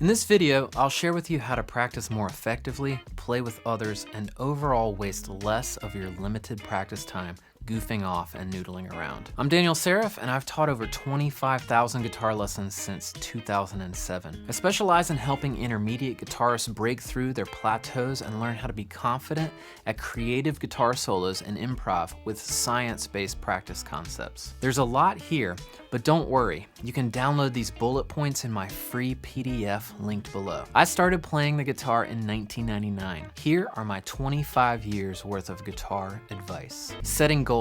In this video, I'll share with you how to practice more effectively, play with others, and overall waste less of your limited practice time goofing off and noodling around. I'm Daniel Seraph, and I've taught over 25,000 guitar lessons since 2007. I specialize in helping intermediate guitarists break through their plateaus and learn how to be confident at creative guitar solos and improv with science-based practice concepts. There's a lot here, but don't worry, you can download these bullet points in my free PDF linked below. I started playing the guitar in 1999. Here are my 25 years worth of guitar advice. Setting goals.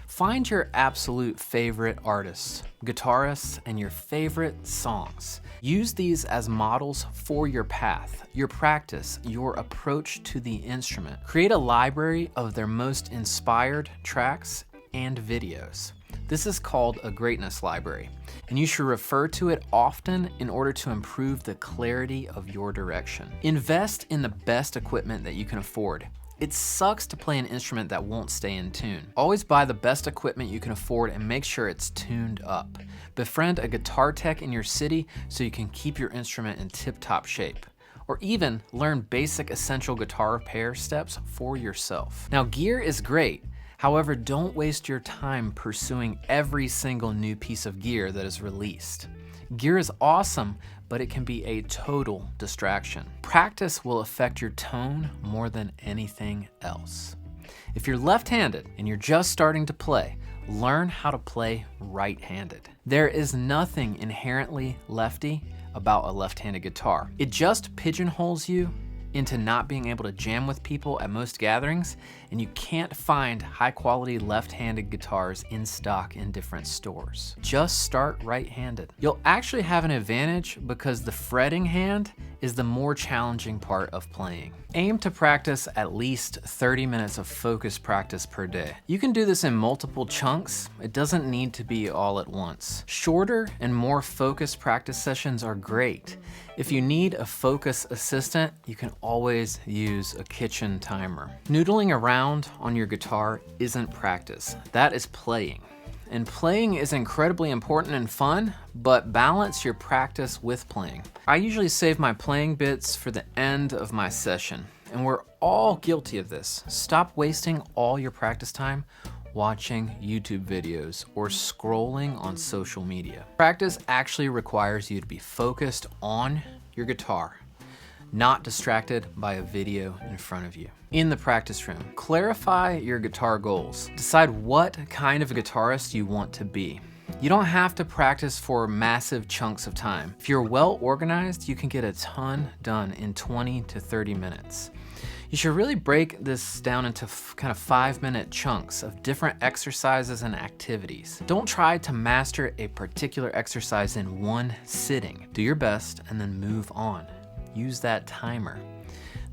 Find your absolute favorite artists, guitarists, and your favorite songs. Use these as models for your path, your practice, your approach to the instrument. Create a library of their most inspired tracks and videos. This is called a greatness library, and you should refer to it often in order to improve the clarity of your direction. Invest in the best equipment that you can afford. It sucks to play an instrument that won't stay in tune. Always buy the best equipment you can afford and make sure it's tuned up. Befriend a guitar tech in your city so you can keep your instrument in tip-top shape. Or even learn basic essential guitar repair steps for yourself. Now, gear is great. However, don't waste your time pursuing every single new piece of gear that is released. Gear is awesome, but it can be a total distraction. Practice will affect your tone more than anything else. If you're left-handed and you're just starting to play, learn how to play right-handed. There is nothing inherently lefty about a left-handed guitar. It just pigeonholes you into not being able to jam with people at most gatherings, and you can't find high-quality left-handed guitars in stock in different stores. Just start right-handed. You'll actually have an advantage because the fretting hand is the more challenging part of playing. Aim to practice at least 30 minutes of focused practice per day. You can do this in multiple chunks. It doesn't need to be all at once. Shorter and more focused practice sessions are great. If you need a focus assistant, you can always use a kitchen timer. Noodling around on your guitar isn't practice. That is playing. And playing is incredibly important and fun, but balance your practice with playing. I usually save my playing bits for the end of my session, and we're all guilty of this. Stop wasting all your practice time watching YouTube videos or scrolling on social media. Practice actually requires you to be focused on your guitar, not distracted by a video in front of you. In the practice room, clarify your guitar goals. Decide what kind of a guitarist you want to be. You don't have to practice for massive chunks of time. If you're well organized, you can get a ton done in 20 to 30 minutes. You should really break this down into kind of 5-minute chunks of different exercises and activities. Don't try to master a particular exercise in one sitting. Do your best and then move on. Use that timer.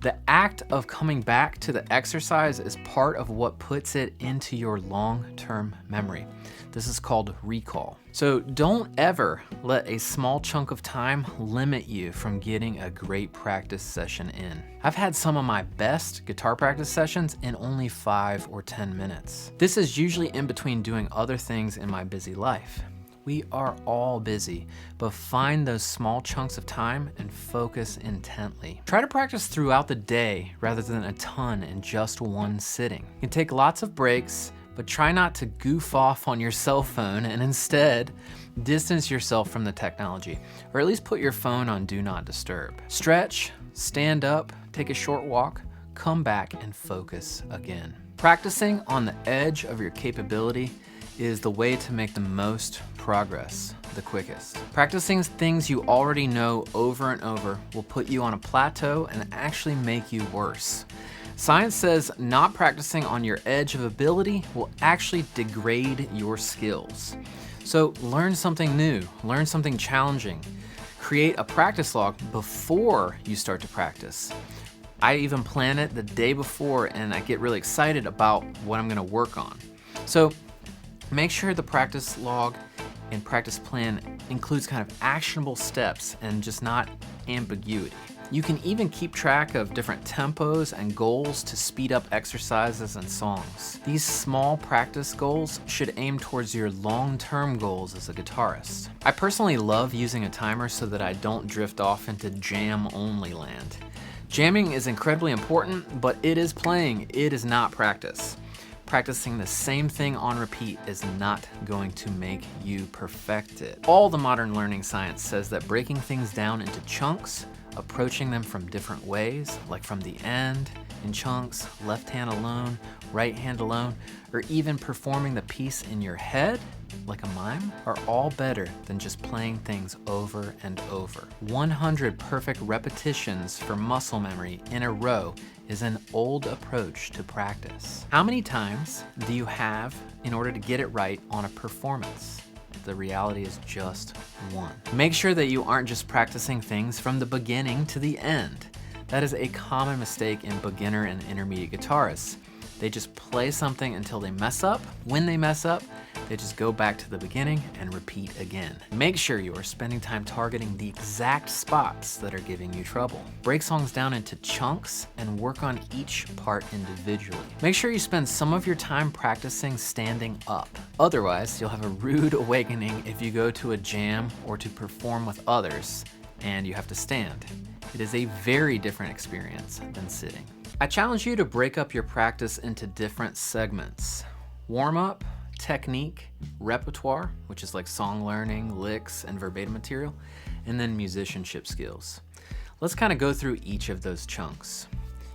The act of coming back to the exercise is part of what puts it into your long-term memory. This is called recall. So don't ever let a small chunk of time limit you from getting a great practice session in. I've had some of my best guitar practice sessions in only 5 or 10 minutes. This is usually in between doing other things in my busy life. We are all busy, but find those small chunks of time and focus intently. Try to practice throughout the day rather than a ton in just one sitting. You can take lots of breaks, but try not to goof off on your cell phone and instead distance yourself from the technology, or at least put your phone on Do Not Disturb. Stretch, stand up, take a short walk, come back and focus again. Practicing on the edge of your capability is the way to make the most progress the quickest. Practicing things you already know over and over will put you on a plateau and actually make you worse. Science says not practicing on your edge of ability will actually degrade your skills. So learn something new, learn something challenging. Create a practice log before you start to practice. I even plan it the day before and I get really excited about what I'm gonna work on. So make sure the practice log and practice plan includes kind of actionable steps and just not ambiguity. You can even keep track of different tempos and goals to speed up exercises and songs. These small practice goals should aim towards your long-term goals as a guitarist. I personally love using a timer so that I don't drift off into jam-only land. Jamming is incredibly important, but it is playing, it is not practice. Practicing the same thing on repeat is not going to make you perfect it. All the modern learning science says that breaking things down into chunks, approaching them from different ways, like from the end, in chunks, left hand alone, right hand alone, or even performing the piece in your head, like a mime, are all better than just playing things over and over. 100 perfect repetitions for muscle memory in a row is an old approach to practice. How many times do you have in order to get it right on a performance? The reality is just one. Make sure that you aren't just practicing things from the beginning to the end. That is a common mistake in beginner and intermediate guitarists. They just play something until they mess up. When they mess up, they just go back to the beginning and repeat again. Make sure you are spending time targeting the exact spots that are giving you trouble. Break songs down into chunks and work on each part individually. Make sure you spend some of your time practicing standing up. Otherwise, you'll have a rude awakening if you go to a jam or to perform with others and you have to stand. It is a very different experience than sitting. I challenge you to break up your practice into different segments. Warm-up, technique, repertoire, which is like song learning, licks, and verbatim material, and then musicianship skills. Let's kind of go through each of those chunks.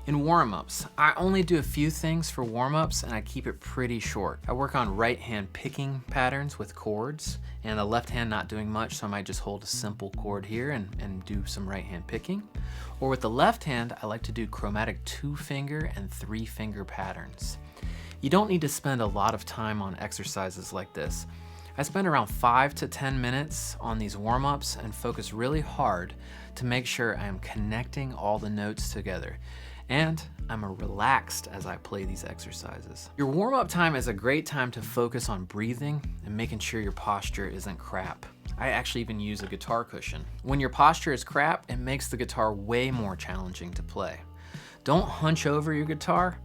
In warm-ups, I only do a few things for warm-ups and I keep it pretty short. I work on right hand picking patterns with chords and the left hand not doing much, so I might just hold a simple chord here and do some right hand picking. Or with the left hand, I like to do chromatic 2-finger and 3-finger patterns. You don't need to spend a lot of time on exercises like this. I spend around 5 to 10 minutes on these warm-ups and focus really hard to make sure I am connecting all the notes together. And I'm relaxed as I play these exercises. Your warm-up time is a great time to focus on breathing and making sure your posture isn't crap. I actually even use a guitar cushion. When your posture is crap, it makes the guitar way more challenging to play. Don't hunch over your guitar.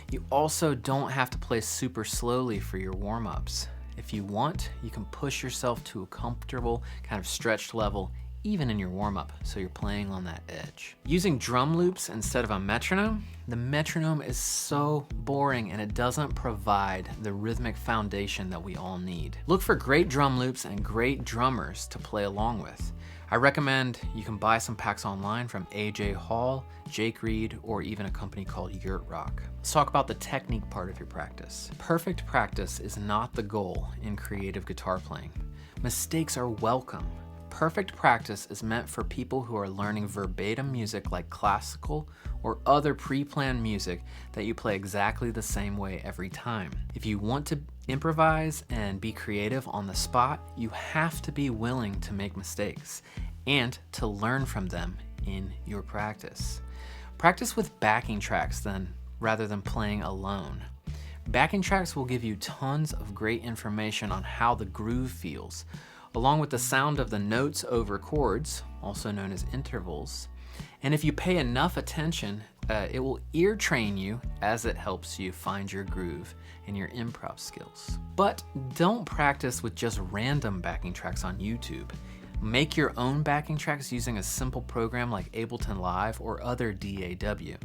You also don't have to play super slowly for your warm-ups. If you want, you can push yourself to a comfortable, kind of stretched level even in your warm-up, so you're playing on that edge. Using drum loops instead of a metronome, the metronome is so boring and it doesn't provide the rhythmic foundation that we all need. Look for great drum loops and great drummers to play along with. I recommend you can buy some packs online from AJ Hall, Jake Reed, or even a company called Yurt Rock. Let's talk about the technique part of your practice. Perfect practice is not the goal in creative guitar playing. Mistakes are welcome. Perfect practice is meant for people who are learning verbatim music like classical or other pre-planned music that you play exactly the same way every time. If you want to improvise and be creative on the spot, you have to be willing to make mistakes and to learn from them in your practice. Practice with backing tracks then, rather than playing alone. Backing tracks will give you tons of great information on how the groove feels, along with the sound of the notes over chords, also known as intervals. And if you pay enough attention, it will ear train you as it helps you find your groove and your improv skills. But don't practice with just random backing tracks on YouTube. Make your own backing tracks using a simple program like Ableton Live or other DAW.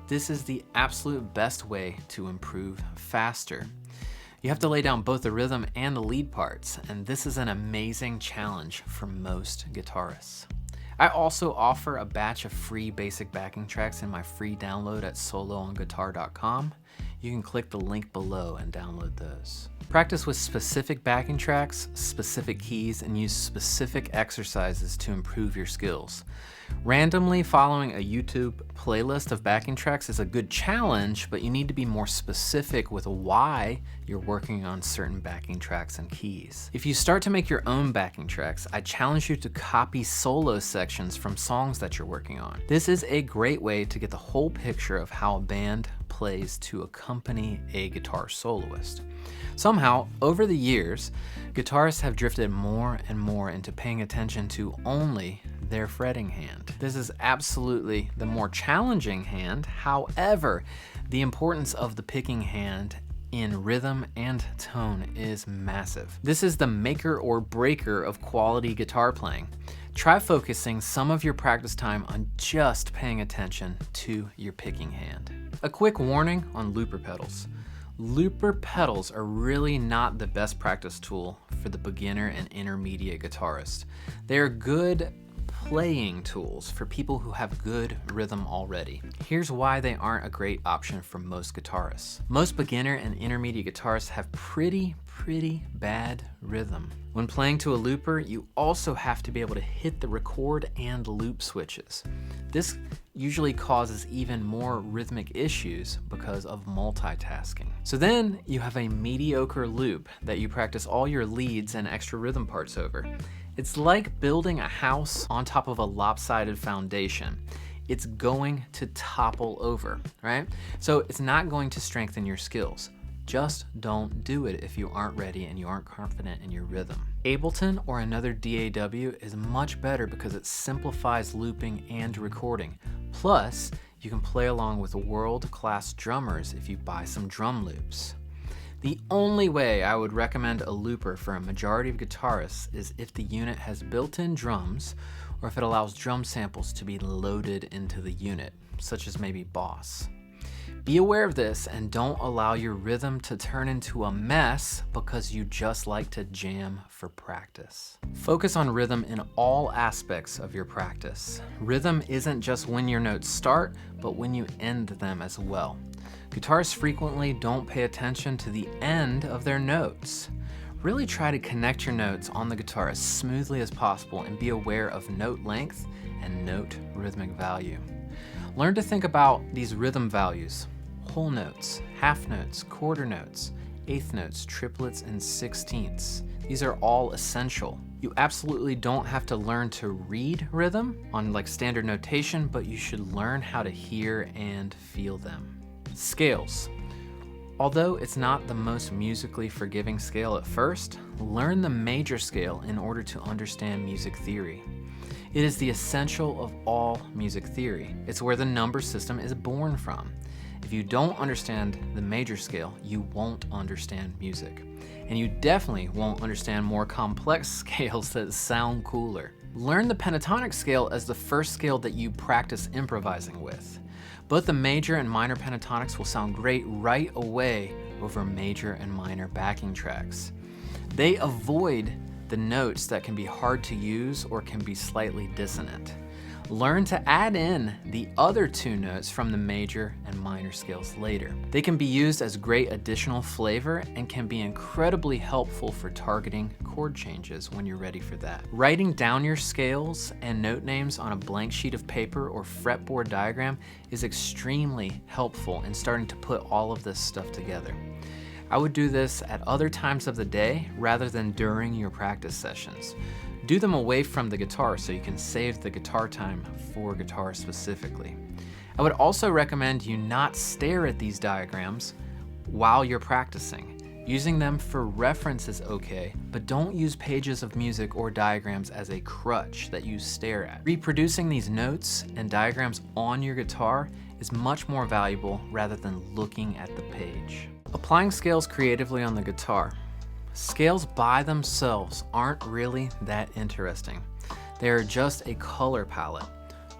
This is the absolute best way to improve faster. You have to lay down both the rhythm and the lead parts, and this is an amazing challenge for most guitarists. I also offer a batch of free basic backing tracks in my free download at soloonguitar.com. You can click the link below and download those. Practice with specific backing tracks, specific keys, and use specific exercises to improve your skills. Randomly following a YouTube playlist of backing tracks is a good challenge, but you need to be more specific with why you're working on certain backing tracks and keys. If you start to make your own backing tracks, I challenge you to copy solo sections from songs that you're working on. This is a great way to get the whole picture of how a band plays to accompany a guitar soloist. Somehow, over the years, guitarists have drifted more and more into paying attention to only their fretting hand. This is absolutely the more challenging hand. However, the importance of the picking hand in rhythm and tone is massive. This is the maker or breaker of quality guitar playing. Try focusing some of your practice time on just paying attention to your picking hand. A quick warning on looper pedals. Looper pedals are really not the best practice tool for the beginner and intermediate guitarist. They are good playing tools for people who have good rhythm already. Here's why they aren't a great option for most guitarists. Most beginner and intermediate guitarists have pretty bad rhythm. When playing to a looper, you also have to be able to hit the record and loop switches. This usually causes even more rhythmic issues because of multitasking. So then you have a mediocre loop that you practice all your leads and extra rhythm parts over. It's like building a house on top of a lopsided foundation. It's going to topple over, right? So it's not going to strengthen your skills. Just don't do it if you aren't ready and you aren't confident in your rhythm. Ableton or another DAW is much better because it simplifies looping and recording. Plus, you can play along with world-class drummers if you buy some drum loops. The only way I would recommend a looper for a majority of guitarists is if the unit has built-in drums or if it allows drum samples to be loaded into the unit, such as maybe Boss. Be aware of this and don't allow your rhythm to turn into a mess because you just like to jam for practice. Focus on rhythm in all aspects of your practice. Rhythm isn't just when your notes start, but when you end them as well. Guitarists frequently don't pay attention to the end of their notes. Really try to connect your notes on the guitar as smoothly as possible and be aware of note length and note rhythmic value. Learn to think about these rhythm values: whole notes, half notes, quarter notes, eighth notes, triplets, and sixteenths. These are all essential. You absolutely don't have to learn to read rhythm on like standard notation, but you should learn how to hear and feel them. Scales. Although it's not the most musically forgiving scale at first, learn the major scale in order to understand music theory. It is the essential of all music theory. It's where the number system is born from. If you don't understand the major scale, you won't understand music. And you definitely won't understand more complex scales that sound cooler. Learn the pentatonic scale as the first scale that you practice improvising with. Both the major and minor pentatonics will sound great right away over major and minor backing tracks. They avoid the notes that can be hard to use or can be slightly dissonant. Learn to add in the other two notes from the major and minor scales later. They can be used as great additional flavor and can be incredibly helpful for targeting chord changes when you're ready for that. Writing down your scales and note names on a blank sheet of paper or fretboard diagram is extremely helpful in starting to put all of this stuff together. I would do this at other times of the day rather than during your practice sessions. Do them away from the guitar so you can save the guitar time for guitar specifically. I would also recommend you not stare at these diagrams while you're practicing. Using them for reference is okay, but don't use pages of music or diagrams as a crutch that you stare at. Reproducing these notes and diagrams on your guitar is much more valuable rather than looking at the page. Applying scales creatively on the guitar. Scales by themselves aren't really that interesting. They are just a color palette.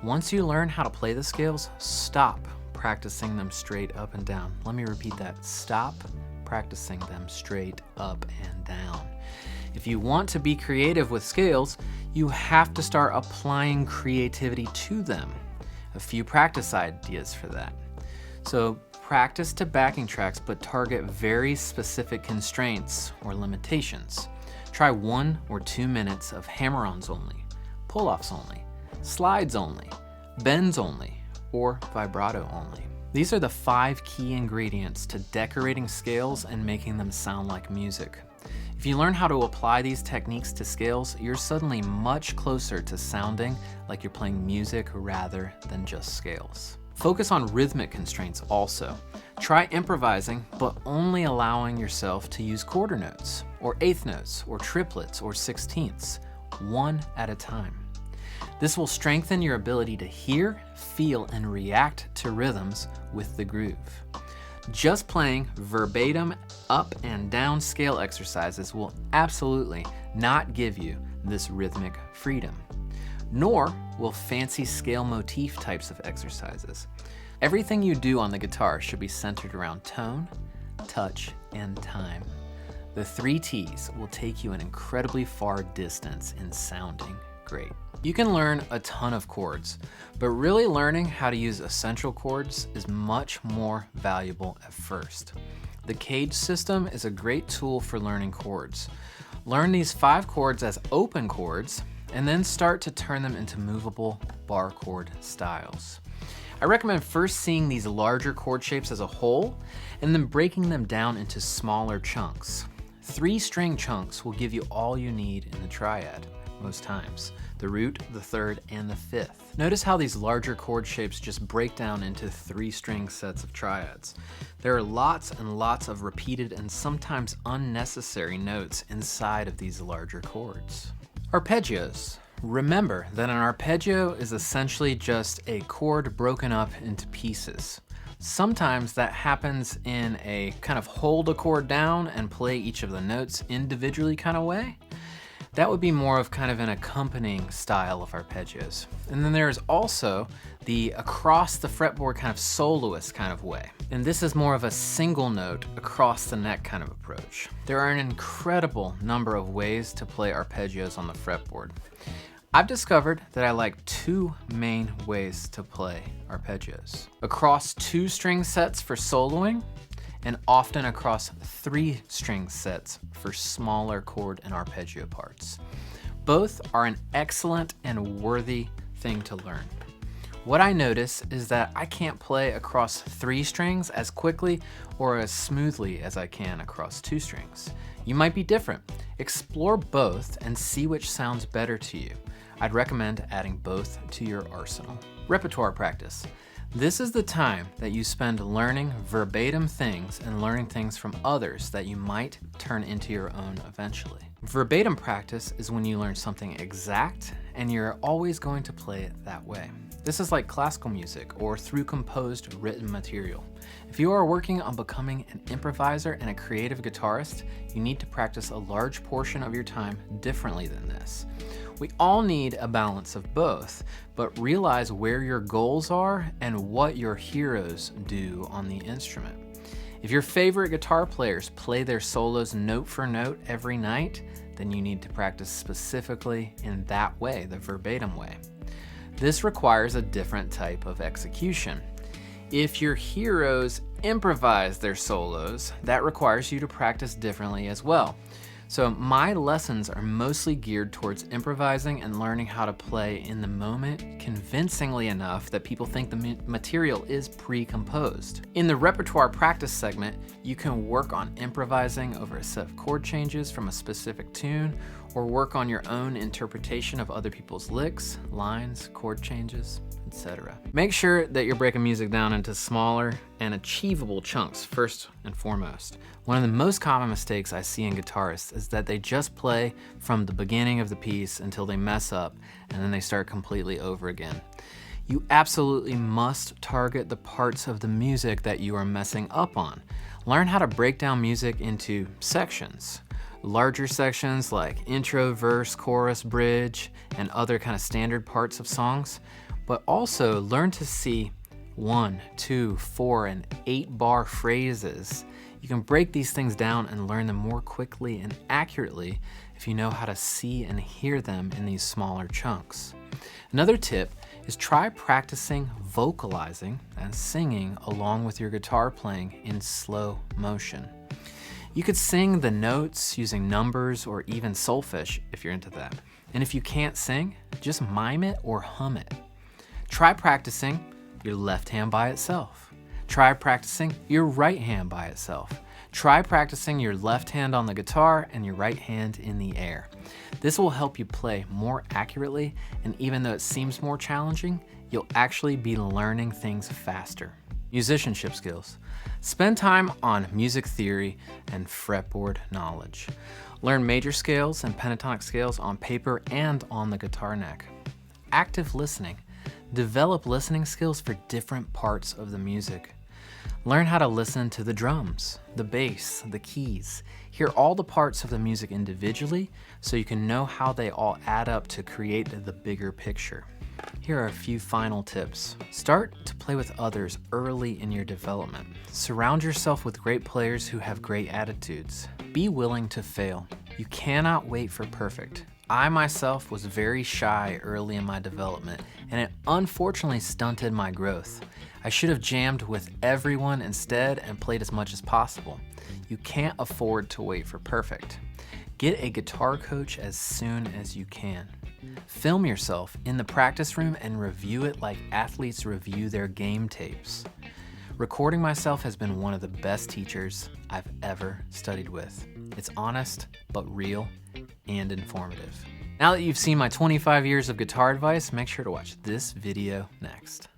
Once you learn how to play the scales, stop practicing them straight up and down. Let me repeat that. Stop practicing them straight up and down. If you want to be creative with scales, you have to start applying creativity to them. A few practice ideas for that. So practice to backing tracks, but target very specific constraints or limitations. Try 1 or 2 minutes of hammer-ons only, pull-offs only, slides only, bends only, or vibrato only. These are the 5 key ingredients to decorating scales and making them sound like music. If you learn how to apply these techniques to scales, you're suddenly much closer to sounding like you're playing music rather than just scales. Focus on rhythmic constraints also. Try improvising, but only allowing yourself to use quarter notes, or eighth notes, or triplets, or sixteenths, one at a time. This will strengthen your ability to hear, feel, and react to rhythms with the groove. Just playing verbatim up and down scale exercises will absolutely not give you this rhythmic freedom, nor will fancy scale motif types of exercises. Everything you do on the guitar should be centered around tone, touch, and time. The 3 T's will take you an incredibly far distance in sounding great. You can learn a ton of chords, but really learning how to use essential chords is much more valuable at first. The Cage system is a great tool for learning chords. Learn these 5 chords as open chords, and then start to turn them into movable bar chord styles. I recommend first seeing these larger chord shapes as a whole, and then breaking them down into smaller chunks. 3 string chunks will give you all you need in the triad, most times. The root, the third, and the fifth. Notice how these larger chord shapes just break down into 3 string sets of triads. There are lots and lots of repeated and sometimes unnecessary notes inside of these larger chords. Arpeggios. Remember that an arpeggio is essentially just a chord broken up into pieces. Sometimes that happens in a kind of hold a chord down and play each of the notes individually kind of way. That would be more of kind of an accompanying style of arpeggios. And then there's also the across the fretboard kind of soloist kind of way. And this is more of a single note across the neck kind of approach. There are an incredible number of ways to play arpeggios on the fretboard. I've discovered that I like 2 main ways to play arpeggios. Across 2 string sets for soloing, and often across 3 string sets for smaller chord and arpeggio parts. Both are an excellent and worthy thing to learn. What I notice is that I can't play across 3 strings as quickly or as smoothly as I can across 2 strings. You might be different. Explore both and see which sounds better to you. I'd recommend adding both to your arsenal. Repertoire practice. This is the time that you spend learning verbatim things and learning things from others that you might turn into your own eventually. Verbatim practice is when you learn something exact and you're always going to play it that way. This is like classical music or through composed written material. If you are working on becoming an improviser and a creative guitarist, you need to practice a large portion of your time differently than this. We all need a balance of both, but realize where your goals are and what your heroes do on the instrument. If your favorite guitar players play their solos note for note every night, then you need to practice specifically in that way, the verbatim way. This requires a different type of execution. If your heroes improvise their solos, that requires you to practice differently as well. So my lessons are mostly geared towards improvising and learning how to play in the moment convincingly enough that people think the material is pre-composed. In the repertoire practice segment, you can work on improvising over a set of chord changes from a specific tune, or work on your own interpretation of other people's licks, lines, chord changes, etc. Make sure that you're breaking music down into smaller and achievable chunks first and foremost. One of the most common mistakes I see in guitarists is that they just play from the beginning of the piece until they mess up and then they start completely over again. You absolutely must target the parts of the music that you are messing up on. Learn how to break down music into sections. Larger sections like intro, verse, chorus, bridge, and other kind of standard parts of songs, but also learn to see 1, 2, 4, and 8 bar phrases. You can break these things down and learn them more quickly and accurately if you know how to see and hear them in these smaller chunks. Another tip is try practicing vocalizing and singing along with your guitar playing in slow motion. You could sing the notes using numbers or even solfege if you're into that. And if you can't sing, just mime it or hum it. Try practicing your left hand by itself. Try practicing your right hand by itself. Try practicing your left hand on the guitar and your right hand in the air. This will help you play more accurately, and even though it seems more challenging, you'll actually be learning things faster. Musicianship skills. Spend time on music theory and fretboard knowledge. Learn major scales and pentatonic scales on paper and on the guitar neck. active listening. Develop listening skills for different parts of the music. Learn how to listen to the drums, the bass, the keys. Hear all the parts of the music individually so you can know how they all add up to create the bigger picture. Here are a few final tips. Start to play with others early in your development. Surround yourself with great players who have great attitudes. Be willing to fail. You cannot wait for perfect. I myself was very shy early in my development, and it unfortunately stunted my growth. I should have jammed with everyone instead and played as much as possible. You can't afford to wait for perfect. Get a guitar coach as soon as you can. Film yourself in the practice room and review it like athletes review their game tapes. Recording myself has been one of the best teachers I've ever studied with. It's honest, but real and informative. Now that you've seen my 25 years of guitar advice, make sure to watch this video next.